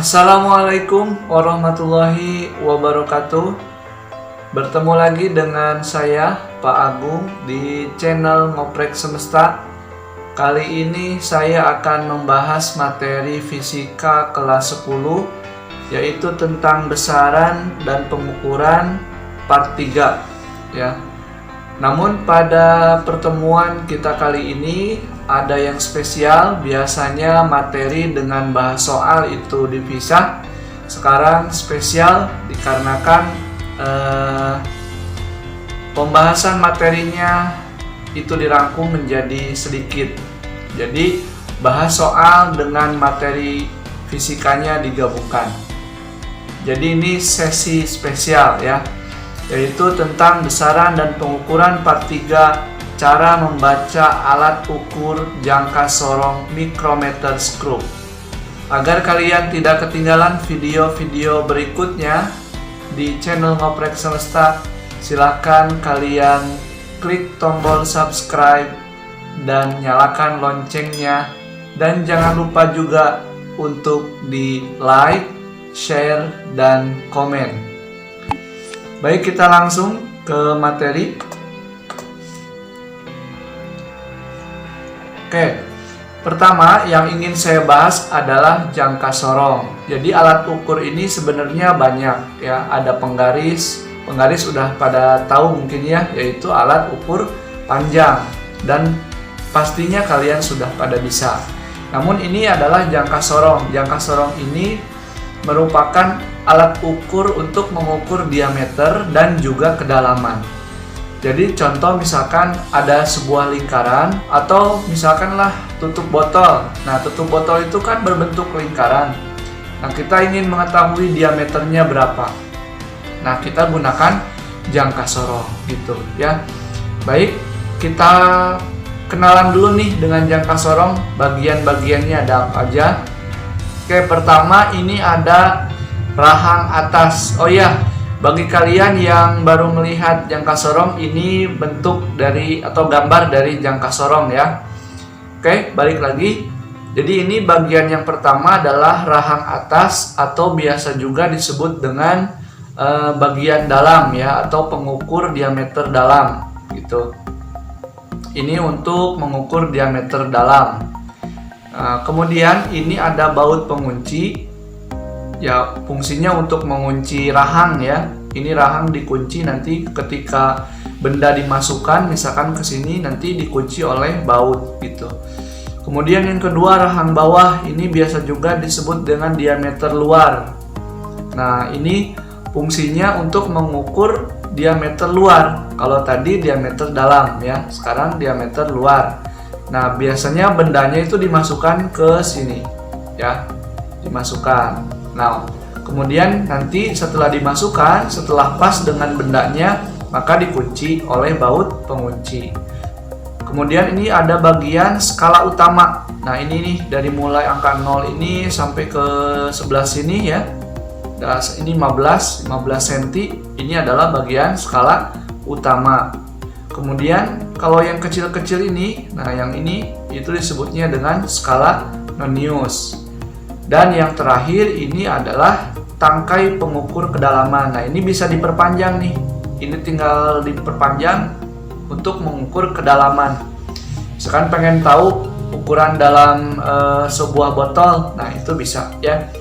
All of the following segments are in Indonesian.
Assalamualaikum warahmatullahi wabarakatuh. Bertemu lagi dengan saya Pak Agung di channel Ngoprek Semesta. Kali ini saya akan membahas materi fisika kelas 10, yaitu tentang besaran dan pengukuran part 3 ya. Namun pada pertemuan kita kali ini ada yang spesial. Biasanya materi dengan bahas soal itu dipisah. Sekarang spesial dikarenakan pembahasan materinya itu dirangkum menjadi sedikit. Jadi bahas soal dengan materi fisikanya digabungkan. Jadi ini sesi spesial ya, yaitu tentang besaran dan pengukuran part 3, cara membaca alat ukur jangka sorong micrometer screw. Agar kalian tidak ketinggalan video-video berikutnya di channel Ngoprek Semesta, silakan kalian klik tombol subscribe dan nyalakan loncengnya, dan jangan lupa juga untuk di like, share, dan komen. Baik, kita langsung ke materi. Oke, pertama yang ingin saya bahas adalah jangka sorong. Jadi alat ukur ini sebenarnya banyak ya. Ada penggaris sudah pada tahu mungkin ya, yaitu alat ukur panjang, dan pastinya kalian sudah pada bisa. Namun ini adalah jangka sorong. Jangka sorong ini merupakan alat ukur untuk mengukur diameter dan juga kedalaman. Jadi contoh misalkan ada sebuah lingkaran, atau misalkanlah tutup botol. Nah, tutup botol itu kan berbentuk lingkaran. Nah, kita ingin mengetahui diameternya berapa. Nah, kita gunakan jangka sorong gitu ya. Baik, kita kenalan dulu nih dengan jangka sorong. Bagian-bagiannya ada apa aja? Oke, pertama ini ada rahang atas. Oh ya, bagi kalian yang baru melihat jangka sorong, ini bentuk dari atau gambar dari jangka sorong ya. Oke, balik lagi. Jadi ini bagian yang pertama adalah rahang atas, atau biasa juga disebut dengan bagian dalam ya, atau pengukur diameter dalam gitu. Ini untuk mengukur diameter dalam. Kemudian ini ada baut pengunci. Ya, fungsinya untuk mengunci rahang ya. Ini rahang dikunci nanti ketika benda dimasukkan, misalkan ke sini nanti dikunci oleh baut gitu. Kemudian yang kedua, rahang bawah. Ini biasa juga disebut dengan diameter luar. Nah, ini fungsinya untuk mengukur diameter luar. Kalau tadi diameter dalam ya, sekarang diameter luar. Nah, biasanya bendanya itu dimasukkan ke sini ya. Dimasukkan. Nah, kemudian nanti setelah dimasukkan, setelah pas dengan bendanya, maka dikunci oleh baut pengunci. Kemudian ini ada bagian skala utama. Nah, ini nih dari mulai angka 0 ini sampai ke sebelah sini ya. Ini 15 cm. Ini adalah bagian skala utama. Kemudian kalau yang kecil-kecil ini, nah yang ini itu disebutnya dengan skala nonius. Dan yang terakhir ini adalah tangkai pengukur kedalaman. Nah, ini bisa diperpanjang nih. Ini tinggal diperpanjang untuk mengukur kedalaman. Misalkan pengen tahu ukuran dalam sebuah botol, nah itu bisa ya.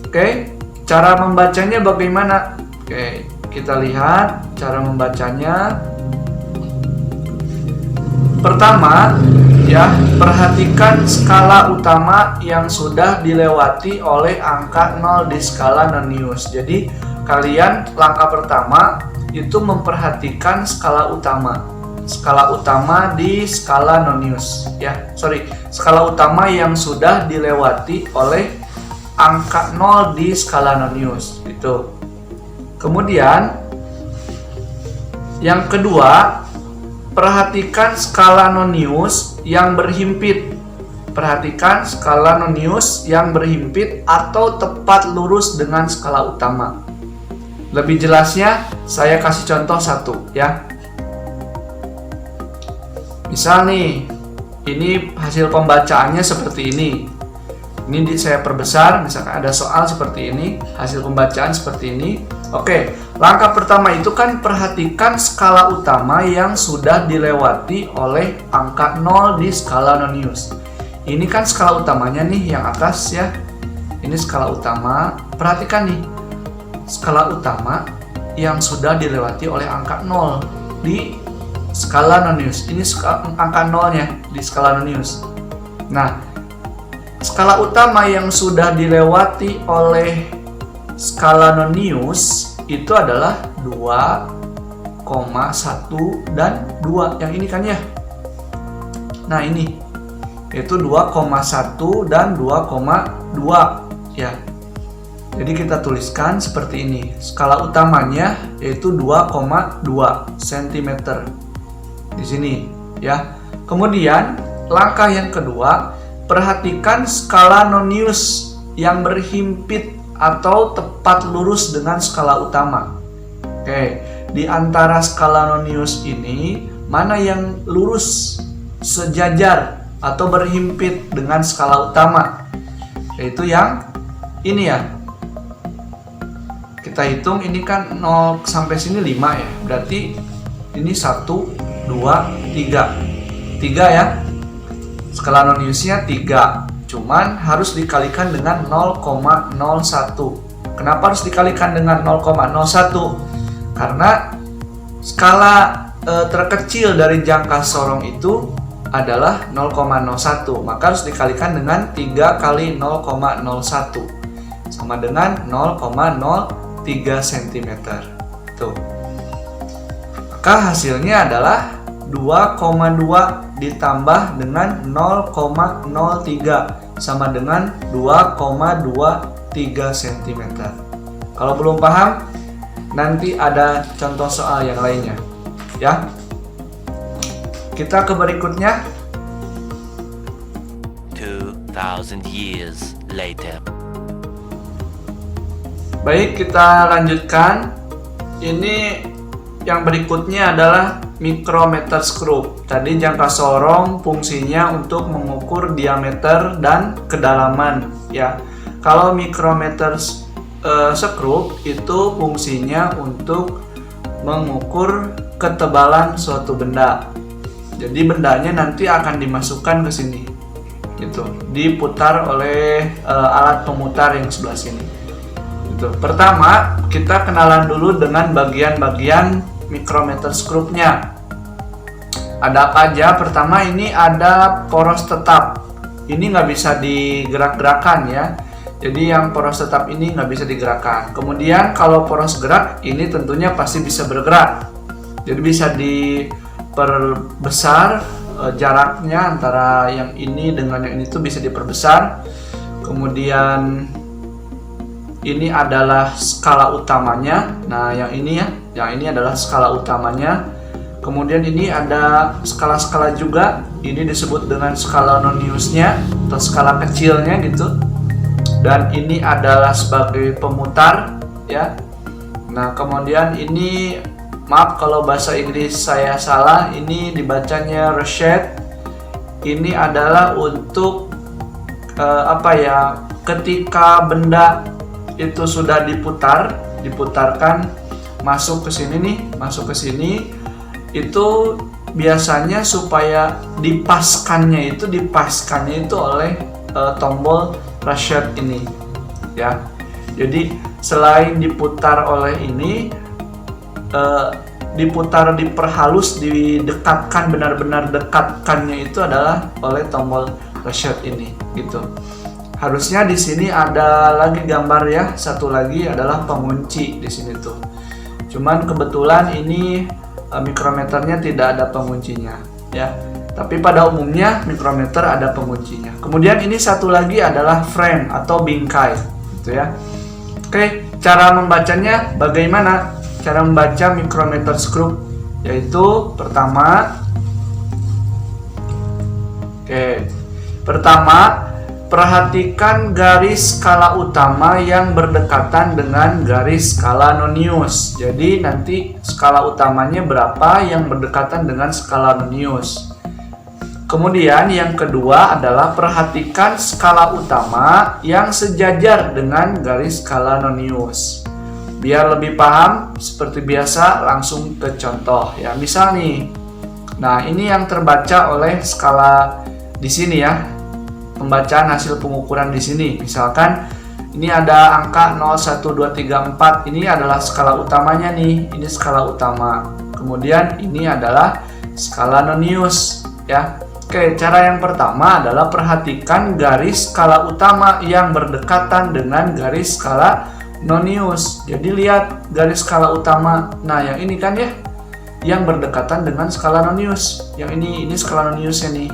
Oke, cara membacanya bagaimana? Oke, kita lihat cara membacanya. Pertama, ya, perhatikan skala utama yang sudah dilewati oleh angka 0 di skala nonius. Jadi, kalian langkah pertama itu memperhatikan skala utama. Skala utama di skala nonius, ya. Skala utama yang sudah dilewati oleh angka 0 di skala nonius itu. Kemudian yang kedua, perhatikan skala nonius yang berhimpit. Perhatikan skala nonius yang berhimpit atau tepat lurus dengan skala utama. Lebih jelasnya saya kasih contoh satu ya. Misal nih, ini hasil pembacaannya seperti ini. Ini saya perbesar, misalkan ada soal seperti ini, hasil pembacaan seperti ini. Oke, langkah pertama itu kan perhatikan skala utama yang sudah dilewati oleh angka 0 di skala non-use. Ini kan skala utamanya nih yang atas ya. Ini skala utama. Perhatikan nih, skala utama yang sudah dilewati oleh angka 0 di skala non-use. Ini angka 0-nya di skala non-use. Nah, skala utama yang sudah dilewati oleh skala non-use itu adalah 2,1 dan 2. Yang ini kan ya. Nah, ini yaitu 2,1 dan 2,2 ya. Jadi kita tuliskan seperti ini. Skala utamanya yaitu 2,2 cm di sini ya. Kemudian langkah yang kedua, perhatikan skala non-use yang berhimpit atau tepat lurus dengan skala utama. Oke, di antara skala non-use ini mana yang lurus sejajar atau berhimpit dengan skala utama? Yaitu yang ini ya. Kita hitung ini kan 0 sampai sini 5 ya. Berarti ini 1, 2, 3. 3 ya. Skala non-use-nya 3, cuman harus dikalikan dengan 0,01. Kenapa harus dikalikan dengan 0,01? Karena skala terkecil dari jangka sorong itu adalah 0,01, maka harus dikalikan dengan 3 kali 0,01 sama dengan 0,03 cm. Tuh. Maka hasilnya adalah 2,2 ditambah dengan 0,03 sama dengan 2,23 cm. Kalau belum paham, nanti ada contoh soal yang lainnya ya. Kita ke berikutnya. 2000 years later. Baik, kita lanjutkan. Ini yang berikutnya adalah micrometer screw. Tadi jangka sorong fungsinya untuk mengukur diameter dan kedalaman ya. Kalau micrometer screw itu fungsinya untuk mengukur ketebalan suatu benda. Jadi bendanya nanti akan dimasukkan ke sini. Gitu. Diputar oleh alat pemutar yang sebelah sini. Gitu. Pertama, kita kenalan dulu dengan bagian-bagian micrometer screw-nya. Ada apa aja? Pertama, ini ada poros tetap. Ini nggak bisa digerak-gerakan ya. Jadi yang poros tetap ini nggak bisa digerakkan. Kemudian kalau poros gerak, ini tentunya pasti bisa bergerak. Jadi bisa diperbesar jaraknya antara yang ini dengan yang ini tuh bisa diperbesar. Kemudian ini adalah skala utamanya. Nah, yang ini ya, yang ini adalah skala utamanya. Kemudian ini ada skala-skala juga. Ini disebut dengan skala non-use-nya atau skala kecilnya gitu. Dan ini adalah sebagai pemutar ya. Nah, kemudian ini, maaf kalau bahasa Inggris saya salah, ini dibacanya recette. Ini adalah untuk ketika benda itu sudah diputarkan masuk ke sini nih, masuk ke sini, itu biasanya supaya dipaskannya itu oleh tombol reset ini ya. Jadi selain diputar oleh ini, diperhalus, didekatkan, benar-benar dekatkannya itu adalah oleh tombol reset ini gitu. Harusnya di sini ada lagi gambar ya, satu lagi adalah pengunci di sini tuh. Cuman kebetulan ini mikrometernya tidak ada penguncinya ya. Tapi pada umumnya mikrometer ada penguncinya. Kemudian ini satu lagi adalah frame atau bingkai gitu ya. Oke, cara membacanya bagaimana? Cara membaca micrometer screw yaitu pertama, perhatikan garis skala utama yang berdekatan dengan garis skala non-use. Jadi nanti skala utamanya berapa yang berdekatan dengan skala non-use. Kemudian yang kedua adalah perhatikan skala utama yang sejajar dengan garis skala nonius. Biar lebih paham, seperti biasa langsung ke contoh ya. Misal nih, nah ini yang terbaca oleh skala di sini ya. Pembacaan hasil pengukuran di sini. Misalkan ini ada angka 0, 1, 2, 3, 4. Ini adalah skala utamanya nih. Ini skala utama. Kemudian ini adalah skala nonius ya. Oke, cara yang pertama adalah perhatikan garis skala utama yang berdekatan dengan garis skala nonius. Jadi lihat garis skala utama. Nah, yang ini kan ya, yang berdekatan dengan skala nonius. Yang ini skala noniusnya nih.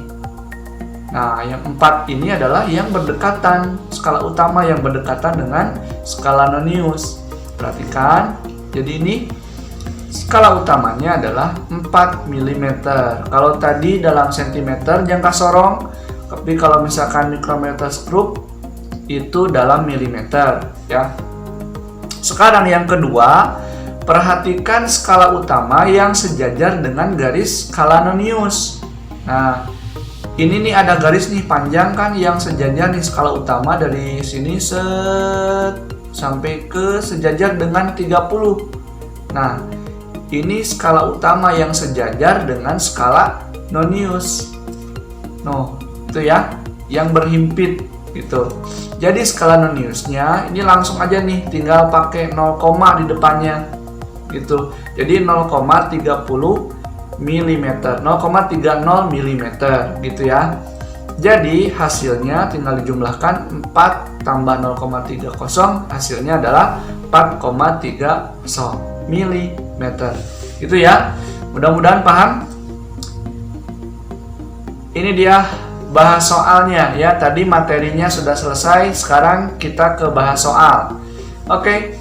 Nah, yang 4 ini adalah yang berdekatan, skala utama yang berdekatan dengan skala nonius. Perhatikan, jadi ini skala utamanya adalah 4 mm. Kalau tadi dalam cm jangka sorong, tapi kalau misalkan micrometer screw itu dalam milimeter ya. Sekarang yang kedua, perhatikan skala utama yang sejajar dengan garis skala nonius. Nah, ini nih ada garis nih panjang kan yang sejajar nih skala utama dari sini sampai ke sejajar dengan 30. Nah, ini skala utama yang sejajar dengan skala nonius. Itu ya, yang berhimpit gitu. Jadi skala noniusnya ini langsung aja nih, tinggal pakai 0, di depannya gitu. Jadi 0,30 mm, 0,30 mm gitu ya. Jadi hasilnya tinggal dijumlahkan 4 tambah 0,30, hasilnya adalah 4,30 mm. Gitu ya. Mudah-mudahan paham. Ini dia bahas soalnya ya. Tadi materinya sudah selesai, sekarang kita ke bahas soal. Oke.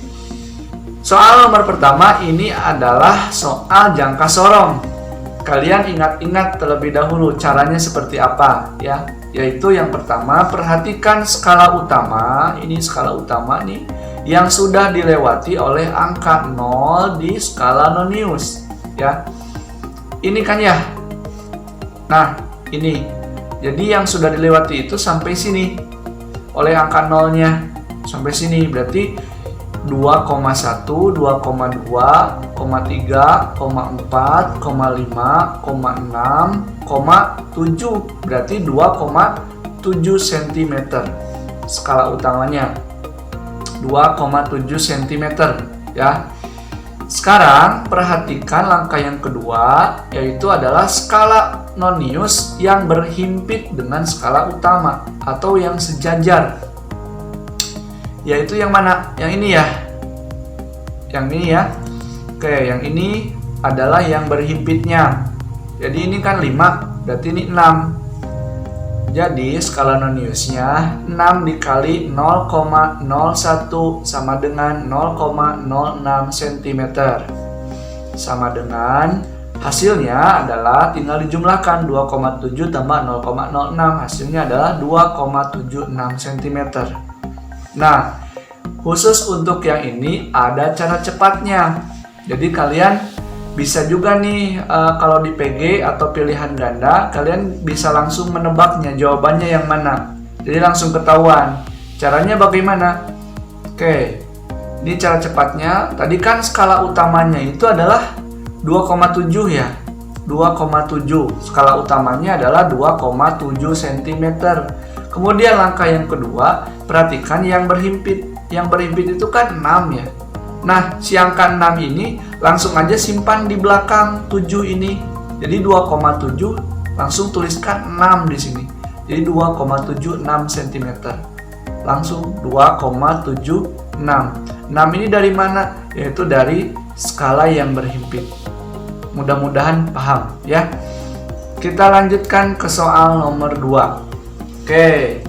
Soal nomor pertama ini adalah soal jangka sorong. Kalian ingat-ingat terlebih dahulu caranya seperti apa ya. Yaitu yang pertama, perhatikan skala utama. Ini skala utama nih yang sudah dilewati oleh angka 0 di skala nonius ya. Ini kan ya. Nah, ini. Jadi yang sudah dilewati itu sampai sini oleh angka 0-nya. Sampai sini berarti 2,1, 2,2, 3, 4, 5, 6, 7. Berarti 2,7 cm skala utamanya. 2,7 cm ya. Sekarang perhatikan langkah yang kedua, yaitu adalah skala nonius yang berhimpit dengan skala utama atau yang sejajar. Yaitu yang mana? Yang ini ya. Yang ini ya. Oke, yang ini adalah yang berhimpitnya. Jadi ini kan 5, berarti ini 6. Jadi skala noniusnya 6 dikali 0,01 sama dengan 0,06 cm. Sama dengan hasilnya adalah tinggal dijumlahkan 2,7 tambah 0,06. Hasilnya adalah 2,76 cm. Nah, khusus untuk yang ini ada cara cepatnya. Jadi kalian bisa juga nih kalau di PG atau pilihan ganda, kalian bisa langsung menebaknya jawabannya yang mana. Jadi langsung ketahuan. Caranya bagaimana? Oke, ini cara cepatnya. Tadi kan skala utamanya itu adalah 2,7 ya. 2,7. Skala utamanya adalah 2,7 cm. Kemudian langkah yang kedua, perhatikan yang berhimpit. Yang berhimpit itu kan 6 ya. Nah, si angka 6 ini langsung aja simpan di belakang 7 ini. Jadi 2,7 langsung tuliskan 6 di sini. Jadi 2,76 cm. Langsung 2,76. 6 ini dari mana? Yaitu dari skala yang berhimpit. Mudah-mudahan paham ya. Kita lanjutkan ke soal nomor 2. Oke.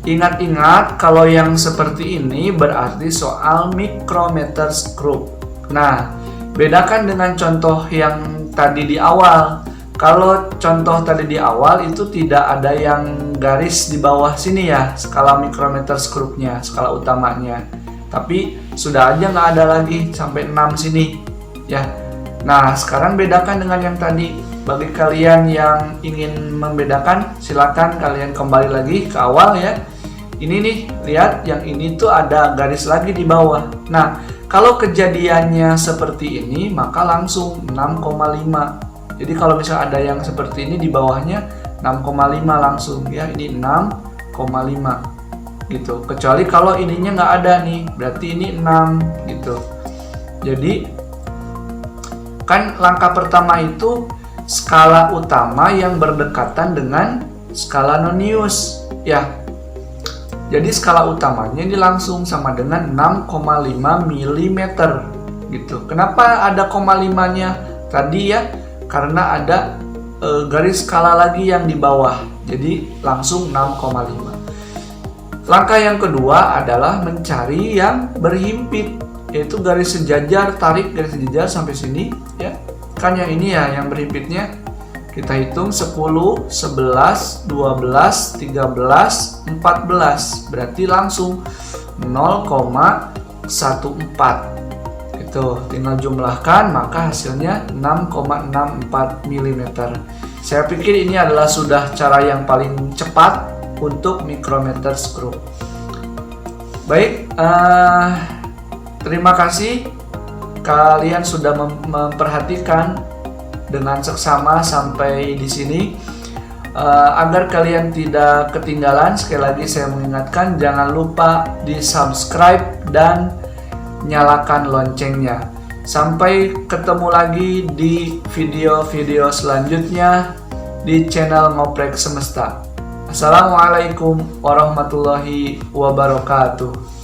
Ingat-ingat kalau yang seperti ini berarti soal micrometer screw. Nah, bedakan dengan contoh yang tadi di awal. Kalau contoh tadi di awal itu tidak ada yang garis di bawah sini ya, skala micrometer screw-nya, skala utamanya. Tapi sudah aja nggak ada lagi sampai 6 sini ya. Nah, sekarang bedakan dengan yang tadi. Bagi kalian yang ingin membedakan, silakan kalian kembali lagi ke awal ya. Ini nih, lihat yang ini tuh ada garis lagi di bawah. Nah, kalau kejadiannya seperti ini, maka langsung 6,5. Jadi kalau misal ada yang seperti ini di bawahnya 6,5 langsung ya, ini 6,5 gitu. Kecuali kalau ininya nggak ada nih, berarti ini 6 gitu. Jadi kan langkah pertama itu skala utama yang berdekatan dengan skala nonius ya. Jadi skala utamanya ini langsung sama dengan 6,5 mm gitu. Kenapa ada 0,5-nya tadi ya? Karena ada garis skala lagi yang di bawah. Jadi langsung 6,5. Langkah yang kedua adalah mencari yang berhimpit, yaitu garis sejajar, tarik garis sejajar sampai sini ya. Kan yang ini ya yang berhimpitnya. Kita hitung 10, 11, 12, 13, 14. Berarti langsung 0,14. Itu tinggal jumlahkan, maka hasilnya 6,64 mm. Saya pikir ini adalah sudah cara yang paling cepat untuk micrometer screw. Baik, terima kasih kalian sudah memperhatikan dengan seksama sampai di sini. Agar kalian tidak ketinggalan, sekali lagi saya mengingatkan, jangan lupa di subscribe dan nyalakan loncengnya. Sampai ketemu lagi di video-video selanjutnya di channel Ngoprek Semesta. Assalamualaikum warahmatullahi wabarakatuh.